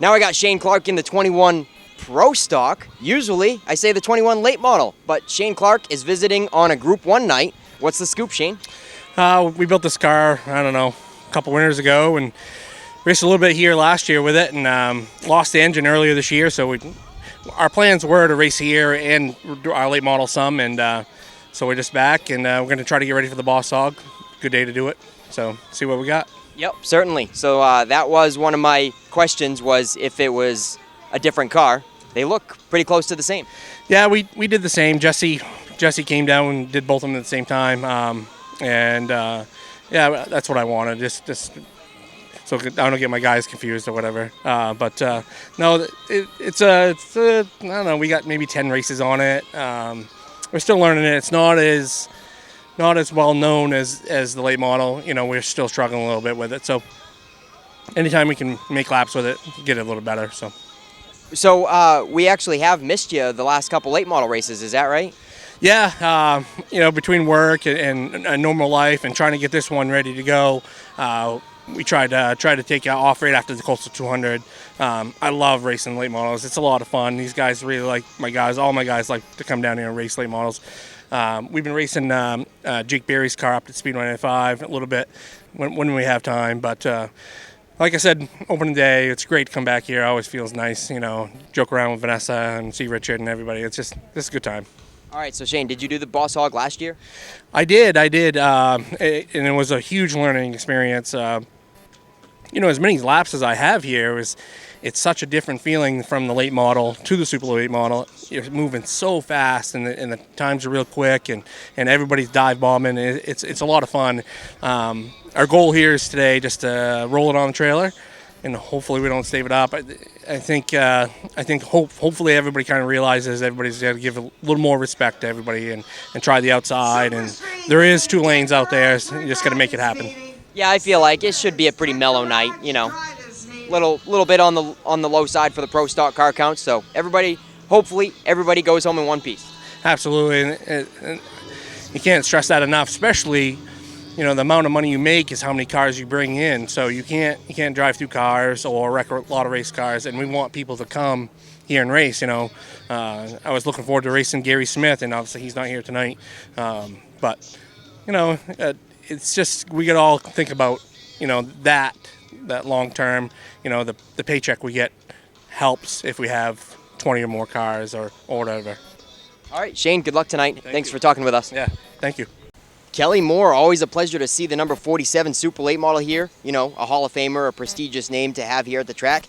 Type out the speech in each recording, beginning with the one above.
Now I got Shane Clark in the 21 Pro Stock. Usually I say the 21 late model, but Shane Clark is visiting on a Group 1 night. What's the scoop, Shane? We built this car, I don't know, a couple winters ago, and raced a little bit here last year with it, and lost the engine earlier this year. So our plans were to race here and do our late model some, and so we're just back, and we're going to try to get ready for the Boss Hog. Good day to do it. So see what we got. Yep, certainly. So that was one of my questions, was if it was a different car. They look pretty close to the same. Yeah, we did the same. Jesse came down and did both of them at the same time, yeah, that's what I wanted. Just so I don't get my guys confused or whatever. No, it's I don't know. We got maybe 10 races on it. We're still learning it. It's not as well known as the late model. You know, we're still struggling a little bit with it. So anytime we can make laps with it, get it a little better. So we actually have missed you the last couple late model races. Is that right? Yeah, between work and normal life and trying to get this one ready to go, we tried to take it off right after the Coastal 200. I love racing late models. It's a lot of fun. These guys really like my guys. All my guys like to come down here and race late models. We've been racing Jake Berry's car up at Speedway 95 a little bit when we have time. But like I said, opening day, it's great to come back here. It always feels nice, joke around with Vanessa and see Richard and everybody. It's a good time. All right, so Shane, did you do the Boss Hog last year? I did, and it was a huge learning experience. As many laps as I have here, it's such a different feeling from the late model to the super late model. You're moving so fast, and the times are real quick, and everybody's dive bombing. It's a lot of fun. Our goal here is today just to roll it on the trailer, and hopefully we don't stave it up. I think hopefully everybody kind of realizes everybody's got to give a little more respect to everybody and try the outside. And there is 2 lanes out there, so you just got to make it happen. Yeah, I feel like it should be a pretty mellow night. Little bit on the low side for the Pro Stock car count. So hopefully everybody goes home in one piece. Absolutely, and you can't stress that enough, especially. The amount of money you make is how many cars you bring in. So you can't drive through cars or wreck a lot of race cars, and we want people to come here and race. I was looking forward to racing Gary Smith, and obviously he's not here tonight. It's just we got to all think about that long term. The paycheck we get helps if we have 20 or more cars or whatever. All right, Shane, good luck tonight. Thanks for talking with us. Yeah, thank you. Kelly Moore, always a pleasure to see the number 47 Super Late Model here. A Hall of Famer, a prestigious name to have here at the track.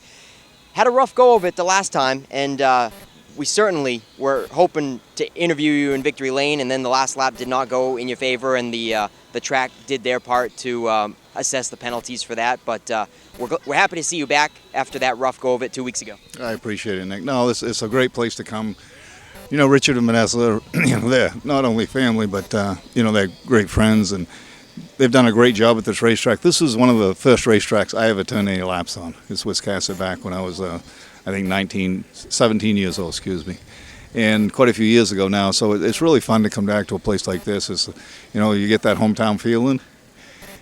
Had a rough go of it the last time, and we certainly were hoping to interview you in Victory Lane, and then the last lap did not go in your favor, and the track did their part to assess the penalties for that. But we're happy to see you back after that rough go of it 2 weeks ago. I appreciate it, Nick. No, it's a great place to come. Richard and Vanessa, they're not only family, but, they're great friends, and they've done a great job at this racetrack. This is one of the first racetracks I ever turned any laps on. It's Wiscasset back when I was, 17 years old, excuse me, and quite a few years ago now. So it's really fun to come back to a place like this. It's, you get that hometown feeling,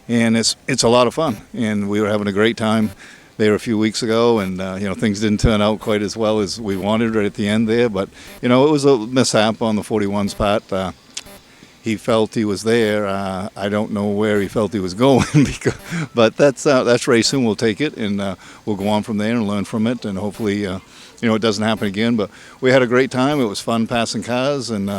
and it's a lot of fun, and we were having a great time there a few weeks ago, and things didn't turn out quite as well as we wanted right at the end there, but it was a mishap on the 41's part. He felt he was there. I don't know where he felt he was going, but that's racing. We'll take it, and we'll go on from there and learn from it, and hopefully it doesn't happen again. But we had a great time. It was fun passing cars, and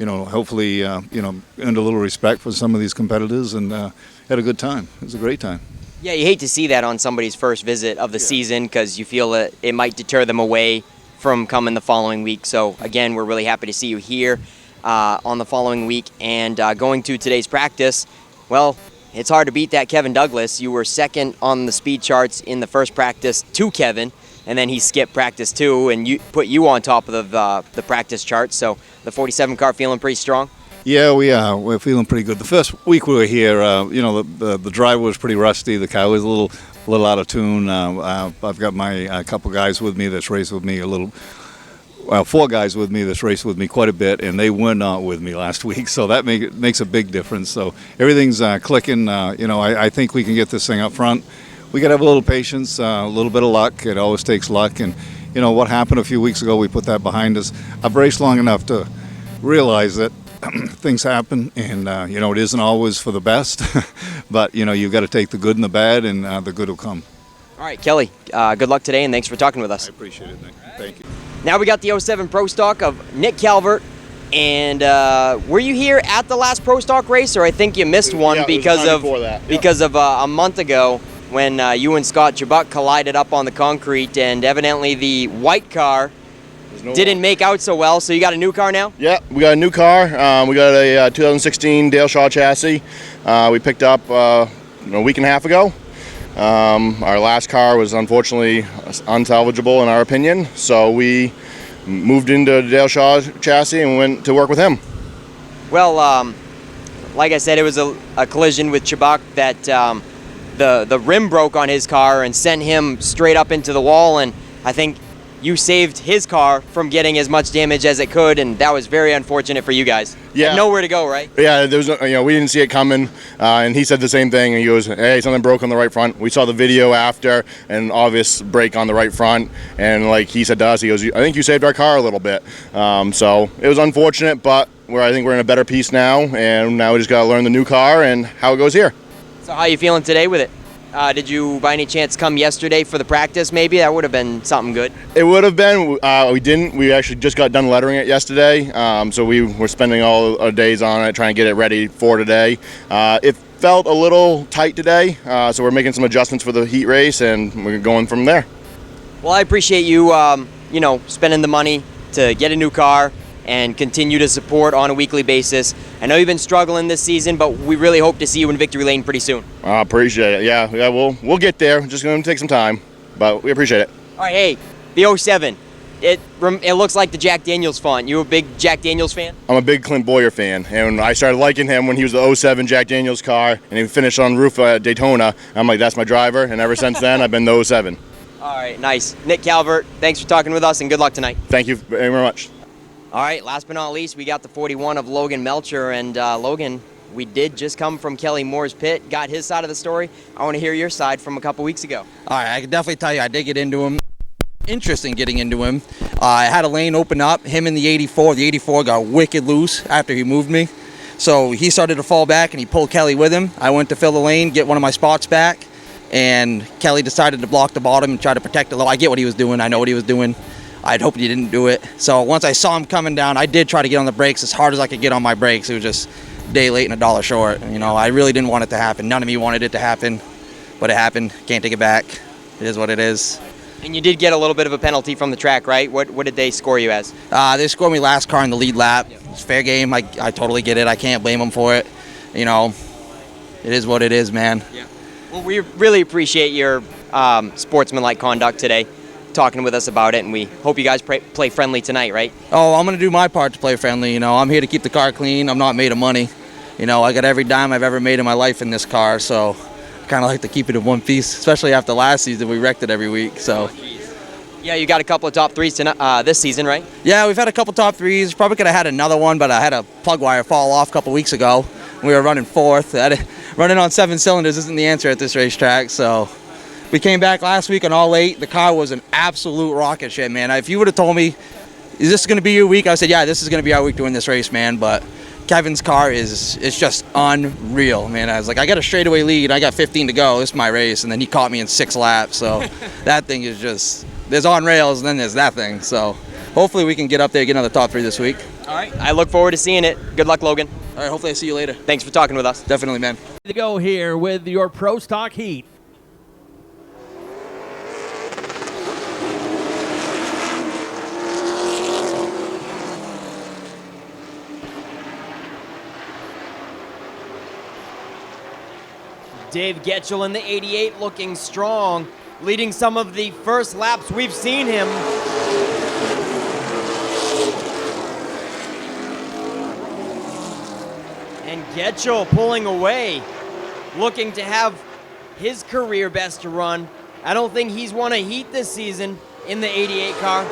hopefully earned a little respect for some of these competitors, and had a good time. It was a great time. Yeah, you hate to see that on somebody's first visit of the season, because you feel that it might deter them away from coming the following week. So again, we're really happy to see you here on the following week, and going to today's practice. Well, it's hard to beat that Kevin Douglas. You were second on the speed charts in the first practice to Kevin, and then he skipped practice 2 and put you on top of the practice chart. So the 47 car feeling pretty strong? Yeah, we are. We're feeling pretty good. The first week we were here, the driver was pretty rusty. The car was a little out of tune. I've got my couple guys with me that's raced with me 4 guys with me that's raced with me quite a bit, and they were not with me last week, so that makes a big difference. So everything's clicking. I think we can get this thing up front. we got to have a little patience, a little bit of luck. It always takes luck. And, you know, what happened a few weeks ago, we put that behind us. I've raced long enough to realize that things happen, and, you know, it isn't always for the best. But, you know, you've got to take the good and the bad, and the good will come. All right, Kelly, good luck today, and thanks for talking with us. I appreciate it, Nick. Thank you. Now we got the 07 Pro Stock of Nick Calvert. And were you here at the last Pro Stock race, or I think you missed one Yeah, it was because time of before that. Yep. because of a month ago when you and Scott Chubbuck collided up on the concrete, and evidently the white car didn't make out so well. So you got a new car now? Yeah, we got a new car. We got a 2016 Dale Shaw chassis. We picked up a week and a half ago. Our last car was unfortunately unsalvageable in our opinion, so we moved into the Dale Shaw chassis and went to work with him. Well, like I said, it was a collision with Chubbuck that the rim broke on his car and sent him straight up into the wall, and I think you saved his car from getting as much damage as it could, and that was very unfortunate for you guys. Yeah. Had nowhere to go, right? Yeah, there was we didn't see it coming, and he said the same thing. He goes, "Hey, something broke on the right front." We saw the video after, an obvious break on the right front, and like he said to us, he goes, "I think you saved our car a little bit." So it was unfortunate, but I think we're in a better piece now, and now we just got to learn the new car and how it goes here. So how are you feeling today with it? Did you, by any chance, come yesterday for the practice maybe? That would have been something good. It would have been. We didn't. We actually just got done lettering it yesterday, so we were spending all our days on it trying to get it ready for today. It felt a little tight today, so we're making some adjustments for the heat race, and we're going from there. Well, I appreciate you, spending the money to get a new car and continue to support on a weekly basis. I know you've been struggling this season, but we really hope to see you in victory lane pretty soon. I appreciate it. Yeah, we'll get there. Just going to take some time, but we appreciate it. All right, hey, the 07. It looks like the Jack Daniels font. You a big Jack Daniels fan? I'm a big Clint Boyer fan, and I started liking him when he was the 07 Jack Daniels car, and he finished on the roof at Daytona. I'm like, that's my driver, and ever since then, I've been the 07. All right, nice. Nick Calvert, thanks for talking with us, and good luck tonight. Thank you very much. All right, last but not least, we got the 41 of Logan Melcher. And Logan, we did just come from Kelly Moore's pit, got his side of the story. I want to hear your side from a couple weeks ago. All right, I can definitely tell you I did get into him. Interesting getting into him. I had a lane open up, him in the 84. The 84 got wicked loose after he moved me. So he started to fall back and he pulled Kelly with him. I went to fill the lane, get one of my spots back, and Kelly decided to block the bottom and try to protect the low. I get what he was doing. I know what he was doing. I'd hoped he didn't do it. So once I saw him coming down, I did try to get on the brakes as hard as I could get on my brakes. It was just a day late and a dollar short. You know, I really didn't want it to happen. None of me wanted it to happen, but it happened. Can't take it back. It is what it is. And you did get a little bit of a penalty from the track, right? What did they score you as? They scored me last car in the lead lap. It's fair game. I totally get it. I can't blame them for it. You know, it is what it is, man. Yeah. Well, we really appreciate your sportsmanlike conduct today, talking with us about it, and we hope you guys play friendly tonight, right? Oh, I'm going to do my part to play friendly. You know, I'm here to keep the car clean. I'm not made of money. You know, I got every dime I've ever made in my life in this car, so I kind of like to keep it in one piece, especially after last season. We wrecked it every week, so. Yeah, you got a couple of top threes this season, right? Yeah, we've had a couple top threes. Probably could have had another one, but I had a plug wire fall off a couple weeks ago. We were running fourth. Running on 7 cylinders isn't the answer at this racetrack, so. We came back last week on all 8. The car was an absolute rocket ship, man. If you would have told me, is this going to be your week? I said, yeah, this is going to be our week doing this race, man. But Kevin's car it's just unreal, man. I was like, I got a straightaway lead. I got 15 to go. This is my race. And then he caught me in 6 laps. So that thing is just, there's on rails and then there's that thing. So hopefully we can get up there and get another top 3 this week. All right. I look forward to seeing it. Good luck, Logan. All right, hopefully I see you later. Thanks for talking with us. Definitely, man. To go here with your Pro Stock Heat. Dave Getchell in the 88 looking strong, leading some of the first laps we've seen him. And Getchell pulling away, looking to have his career best to run. I don't think he's won a heat this season in the 88 car.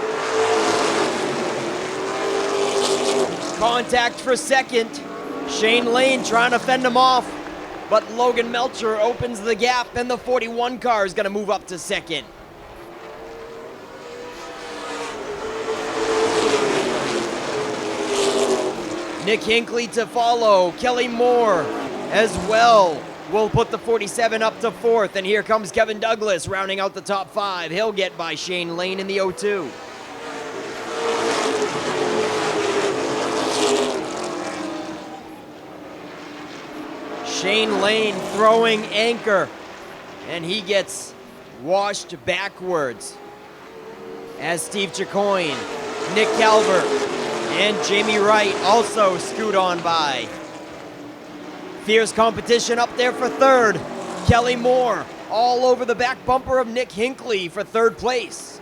Contact for second. Shane Lane trying to fend him off. but Logan Melcher opens the gap, and the 41 car is going to move up to second. Nick Hinckley to follow. Kelly Moore as well will put the 47 up to fourth, and here comes Kevin Douglas rounding out the top five. He'll get by Shane Lane in the 02. Shane Lane throwing anchor, and he gets washed backwards as Steve Chicoine, Nick Calvert, and Jamie Wright also scoot on by. Fierce competition up there for third. Kelly Moore all over the back bumper of Nick Hinckley for third place.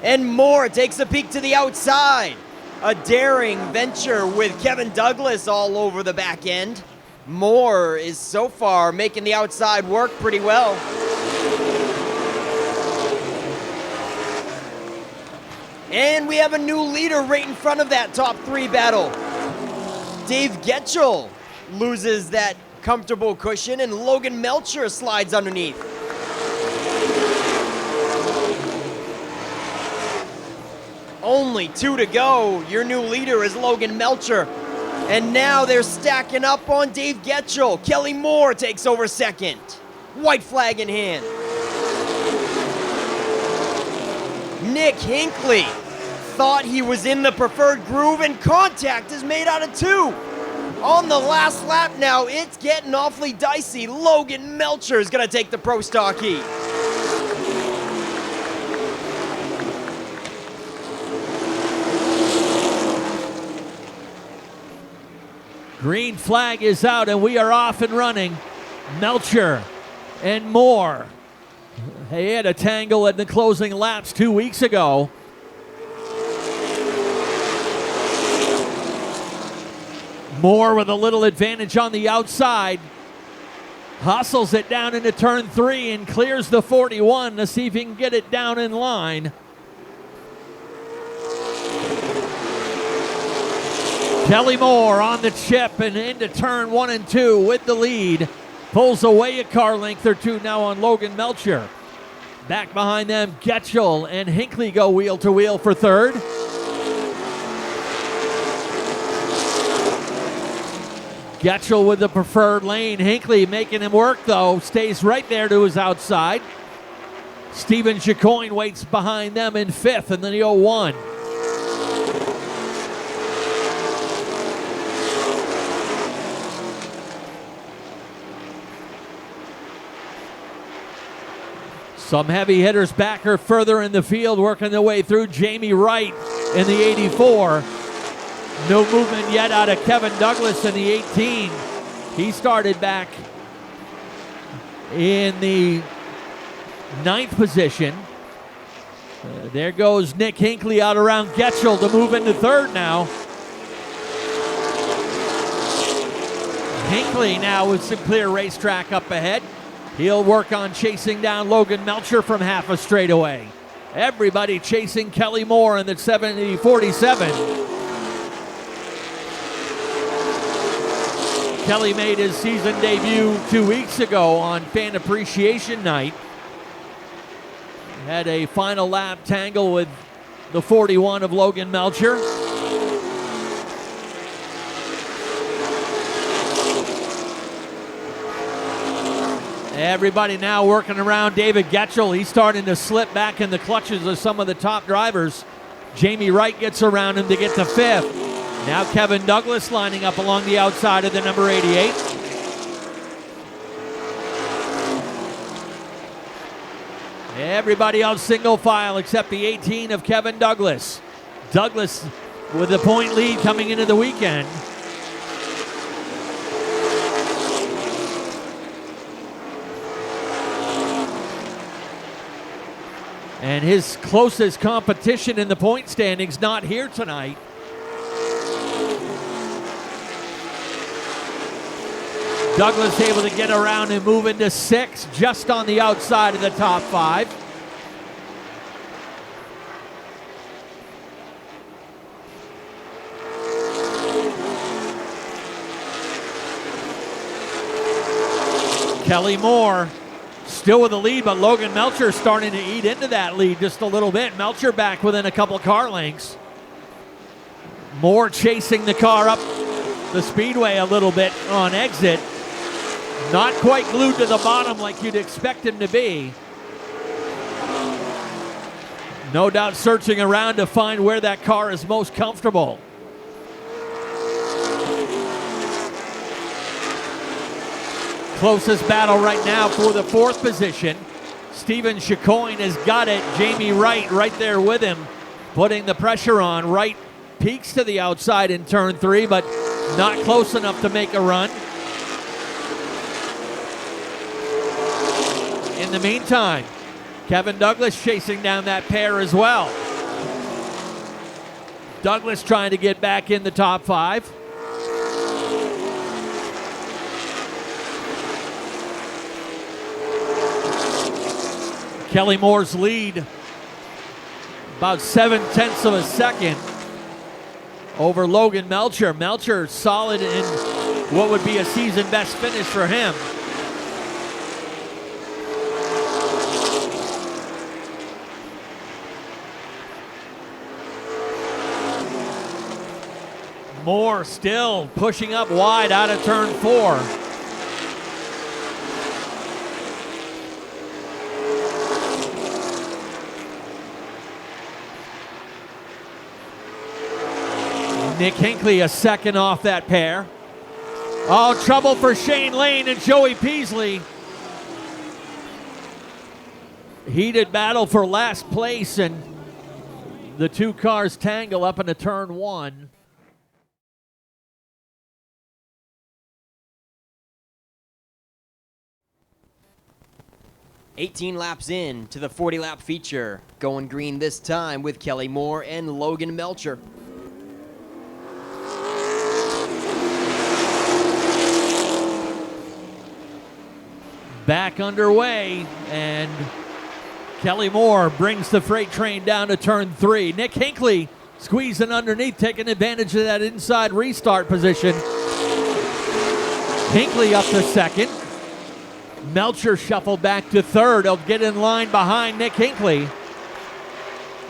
And Moore takes a peek to the outside. A daring venture with Kevin Douglas all over the back end. Moore is so far making the outside work pretty well. And we have a new leader right in front of that top three battle. Dave Getchell loses that comfortable cushion, and Logan Melcher slides underneath. Only 2 to go. Your new leader is Logan Melcher. And now they're stacking up on Dave Getchell. Kelly Moore takes over second. White flag in hand. Nick Hinckley thought he was in the preferred groove, and contact is made out of 2. On the last lap now, it's getting awfully dicey. Logan Melcher is going to take the Pro Stock heat. Green flag is out, and we are off and running. Melcher and Moore. They had a tangle in the closing laps 2 weeks ago. Moore with a little advantage on the outside. Hustles it down into turn 3 and clears the 41 to see if he can get it down in line. Kelly Moore on the chip and into turn 1 and 2 with the lead. Pulls away a car length or 2 now on Logan Melcher. Back behind them, Getchell and Hinckley go wheel to wheel for third. Getchell with the preferred lane. Hinckley making him work though. Stays right there to his outside. Stephen Chicoine waits behind them in fifth in the 01. Some heavy hitters back or further in the field working their way through. Jamie Wright in the 84. No movement yet out of Kevin Douglas in the 18. He started back in the 9th position. There goes Nick Hinckley out around Getchell to move into third now. Hinckley now with some clear racetrack up ahead. He'll work on chasing down Logan Melcher from half a straightaway. Everybody chasing Kelly Moore in the 47. Kelly made his season debut 2 weeks ago on Fan Appreciation Night. Had a final lap tangle with the 41 of Logan Melcher. Everybody now working around David Getchell. He's starting to slip back in the clutches of some of the top drivers. Jamie Wright gets around him to get to fifth. Now Kevin Douglas lining up along the outside of the number 88. Everybody else single file except the 18 of Kevin Douglas. Douglas with a point lead coming into the weekend. And his closest competition in the point standings not here tonight. Douglas able to get around and move into 6, just on the outside of the top 5. Kelly Moore still with the lead, but Logan Melcher starting to eat into that lead just a little bit. Melcher back within a couple car lengths. Moore chasing the car up the speedway a little bit on exit. Not quite glued to the bottom like you'd expect him to be. No doubt searching around to find where that car is most comfortable. Closest battle right now for the fourth position. Steven Chicoine has got it. Jamie Wright right there with him, putting the pressure on. Wright peeks to the outside in turn 3, but not close enough to make a run. In the meantime, Kevin Douglas chasing down that pair as well. Douglas trying to get back in the top 5. Kelly Moore's lead about 7/10 of a second over Logan Melcher. Melcher solid in what would be a season best finish for him. Moore still pushing up wide out of turn 4. Nick Hinckley a second off that pair. Oh, trouble for Shane Lane and Joey Peasley. Heated battle for last place, and the two cars tangle up into turn 1. "18 laps in to the 40-lap feature. Going green this time with Kelly Moore and Logan Melcher. Back underway, and Kelly Moore brings the freight train down to turn 3. Nick Hinckley squeezing underneath, taking advantage of that inside restart position. Hinckley up to second. Melcher shuffled back to third. He'll get in line behind Nick Hinckley.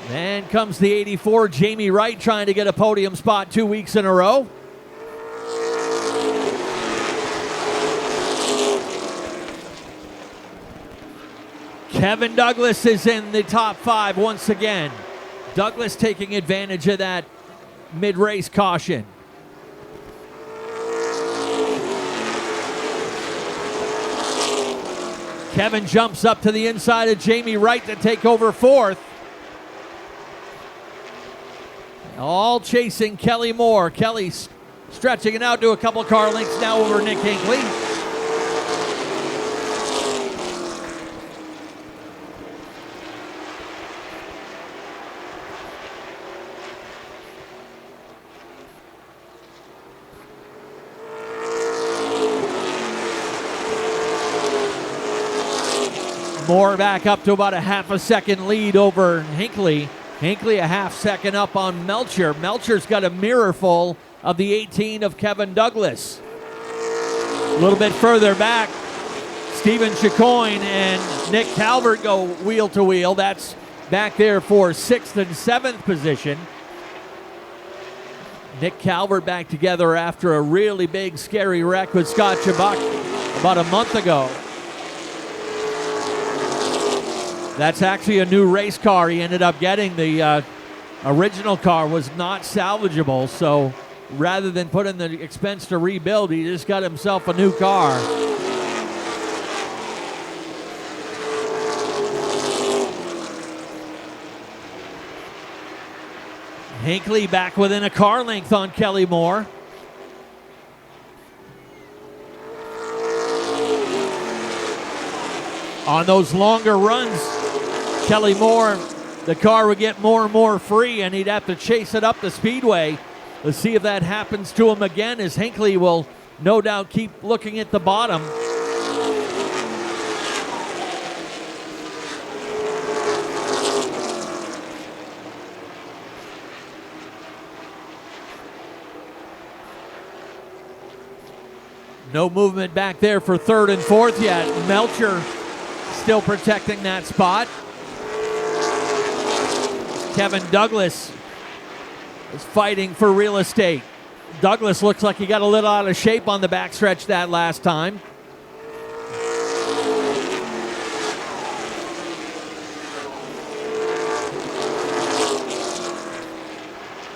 And comes the 84, Jamie Wright, trying to get a podium spot 2 weeks in a row. Kevin Douglas is in the top 5 once again. Douglas taking advantage of that mid-race caution. Kevin jumps up to the inside of Jamie Wright to take over 4th. All chasing Kelly Moore. Kelly stretching it out to a couple car lengths now over Nick Hinckley. Moore back up to about a half a second lead over Hinckley. Hinckley a half second up on Melcher. Melcher's got a mirror full of the 18 of Kevin Douglas. A little bit further back, Steven Chicoine and Nick Calvert go wheel to wheel. That's back there for 6th and 7th position. Nick Calvert back together after a really big, scary wreck with Scott Chubbuck about a month ago. That's actually a new race car he ended up getting. The original car was not salvageable, so rather than put in the expense to rebuild, he just got himself a new car. Hinckley back within a car length on Kelly Moore. On those longer runs, Kelly Moore, the car would get more and more free, and he'd have to chase it up the speedway. Let's see if that happens to him again, as Hinckley will no doubt keep looking at the bottom. No movement back there for third and fourth yet. Melcher still protecting that spot. Kevin Douglas is fighting for real estate. Douglas looks like he got a little out of shape on the backstretch that last time.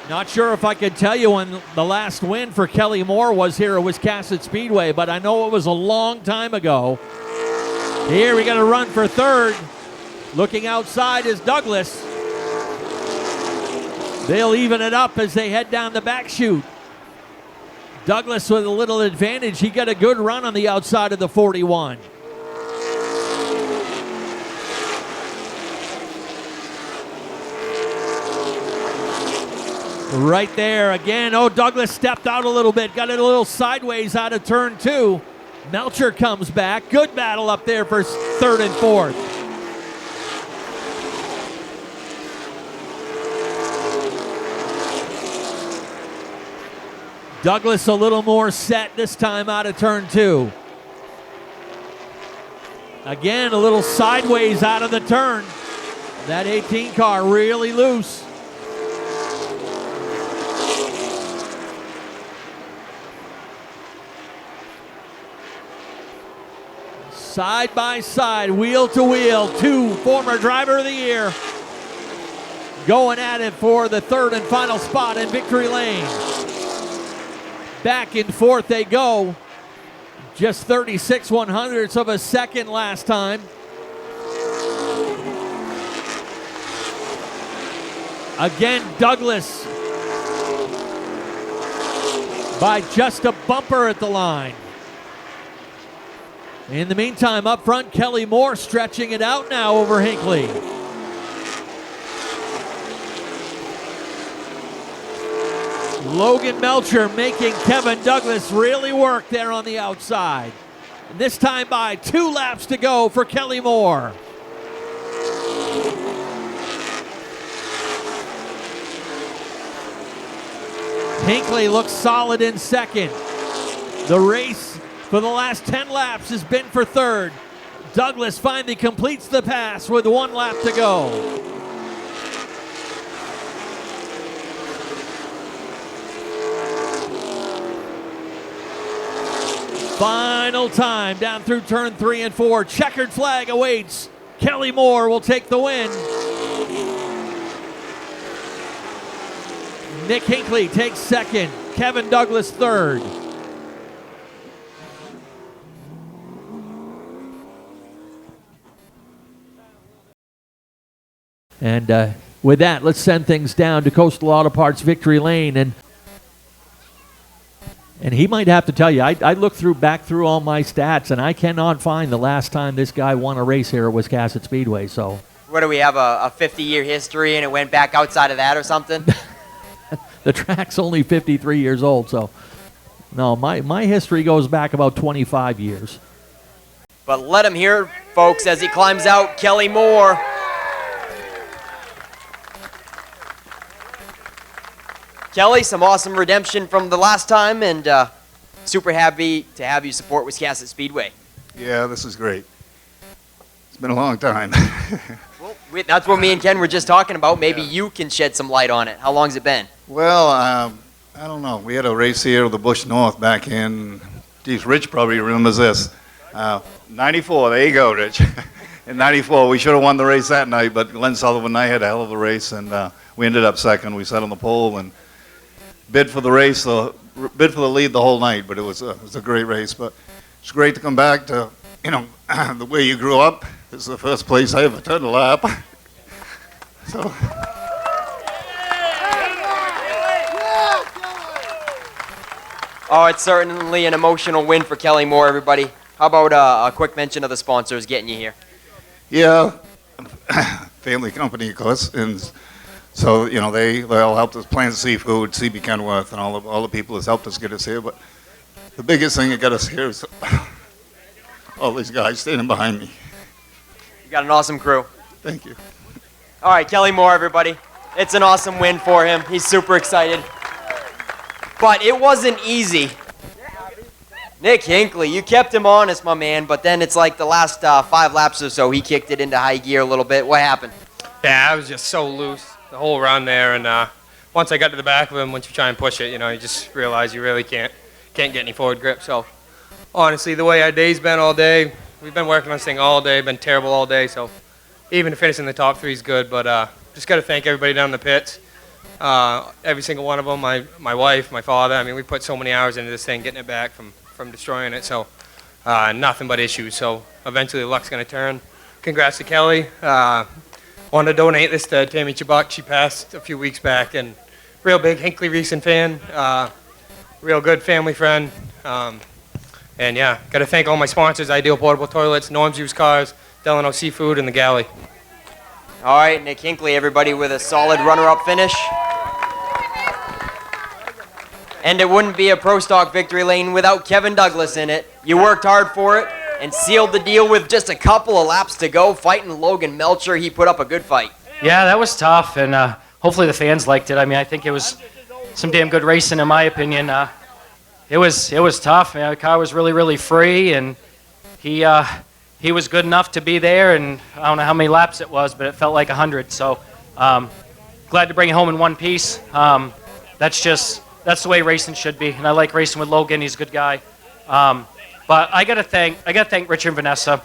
Not sure if I could tell you when the last win for Kelly Moore was here at Wiscasset Speedway, but I know it was a long time ago. Here we got a run for third. Looking outside is Douglas. They'll even it up as they head down the back chute. Douglas with a little advantage. He got a good run on the outside of the 41. Right there again. Oh, Douglas stepped out a little bit. Got it a little sideways out of turn 2. Melcher comes back. Good battle up there for third and fourth. Douglas a little more set this time out of turn 2. Again, a little sideways out of the turn. That 18 car really loose. Side by side, wheel to wheel, 2 former driver of the year going at it for the third and final spot in victory lane. Back and forth they go. Just 36 100ths of a second last time. Again, Douglas by just a bumper at the line. In the meantime, up front, Kelly Moore stretching it out now over Hinckley. Logan Melcher making Kevin Douglas really work there on the outside. And this time by 2 laps to go for Kelly Moore. Hinckley looks solid in second. The race for the last 10 laps has been for third. Douglas finally completes the pass with 1 lap to go. Final time down through turn 3 and 4. Checkered flag awaits. Kelly Moore will take the win. Nick Hinckley takes second. Kevin Douglas third. And with that, let's send things down to Coastal Auto Parts Victory Lane. And he might have to tell you, I looked back through all my stats, and I cannot find the last time this guy won a race here at Wiscasset Speedway. So, What do we have, a 50-year history, and it went back outside of that or something? the track's only 53 years old, so no, my history goes back about 25 years. But let him hear it, folks, as he climbs out. Kelly Moore. Kelly, some awesome redemption from the last time, and super happy to have you support Wiscasset Speedway. Yeah, this is great. It's been a long time. Well, that's what me and Ken were just talking about. Maybe you can shed some light on it. How long's it been? Well, I don't know. We had a race here with the Bush North back in, geez, Rich probably remembers this. 94, there you go, Rich. In 94, we should have won the race that night, but Glenn Sullivan and I had a hell of a race, and we ended up second. We sat on the pole and bid for the race, bid for the lead the whole night, but it was a great race. But it's great to come back to, the way you grew up. This is the first place I ever turned a lap. So. Oh, it's certainly an emotional win for Kelly Moore, everybody. How about a quick mention of the sponsors getting you here? Yeah, family company, of course, and so they all helped us plan Seafood, CB Kenworth, and all the people that's helped us get us here. But the biggest thing that got us here is all these guys standing behind me. You got an awesome crew. Thank you. All right, Kelly Moore, everybody. It's an awesome win for him. He's super excited. But it wasn't easy. Nick Hinckley, you kept him honest, my man, but then it's like the last 5 laps or so, he kicked it into high gear a little bit. What happened? Yeah, I was just so loose the whole run there, and once I got to the back of him, once you try and push it, you just realize you really can't get any forward grip. So honestly, the way our day's been all day, we've been working on this thing all day, been terrible all day. So even to finish in the top 3 is good, but just got to thank everybody down in the pits, every single one of them, my wife, my father. I mean, we put so many hours into this thing, getting it back from destroying it. So nothing but issues. So eventually the luck's going to turn. Congrats to Kelly. Wanted to donate this to Tammy Chibuk. She passed a few weeks back, and real big Hinckley Racing fan, real good family friend. And yeah, got to thank all my sponsors: Ideal Portable Toilets, Norm's Used Cars, Delano Seafood, and the Galley. All right, Nick Hinckley, everybody, with a solid runner-up finish. And it wouldn't be a Pro Stock victory lane without Kevin Douglas in it. You worked hard for it and sealed the deal with just a couple of laps to go, fighting Logan Melcher. He put up a good fight. Yeah, that was tough, and hopefully the fans liked it. I mean, I think it was some damn good racing, in my opinion. It was tough. The car was really, really free, and he was good enough to be there. And I don't know how many laps it was, but it felt like 100. So glad to bring it home in one piece. That's the way racing should be, and I like racing with Logan. He's a good guy. But I gotta thank Richard and Vanessa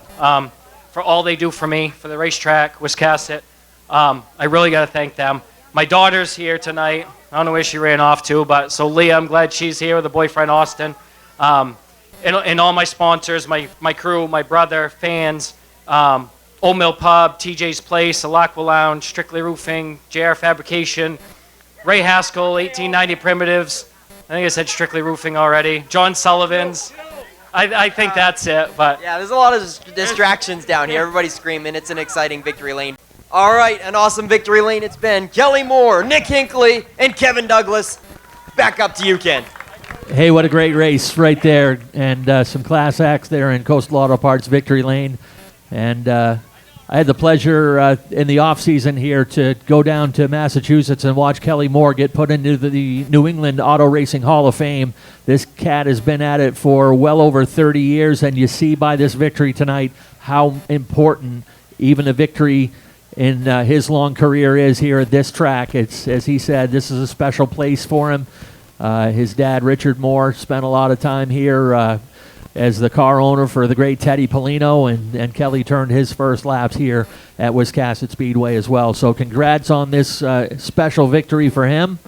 for all they do for me, for the racetrack, Wiscasset. I really gotta thank them. My daughter's here tonight. I don't know where she ran off to, but so Leah, I'm glad she's here with her boyfriend Austin. And all my sponsors, my crew, my brother, fans, Old Mill Pub, TJ's Place, Alakwa Lounge, Strictly Roofing, JR Fabrication, Ray Haskell, 1890 Primitives. I think I said Strictly Roofing already. John Sullivan's. I think that's it. But yeah, there's a lot of distractions down here. Everybody's screaming. It's an exciting victory lane. All right, an awesome victory lane it's been. Kelly Moore, Nick Hinckley, and Kevin Douglas. Back up to you, Ken. Hey, what a great race right there, and some class acts there in Coastal Auto Parts victory lane. And I had the pleasure in the off-season here to go down to Massachusetts and watch Kelly Moore get put into the New England Auto Racing Hall of Fame. This cat has been at it for well over 30 years, and you see by this victory tonight how important even a victory in his long career is here at this track. It's, as he said, this is a special place for him. His dad, Richard Moore, spent a lot of time here as the car owner for the great Teddy Polino, and Kelly turned his first laps here at Wiscasset Speedway as well. So congrats on this special victory for him.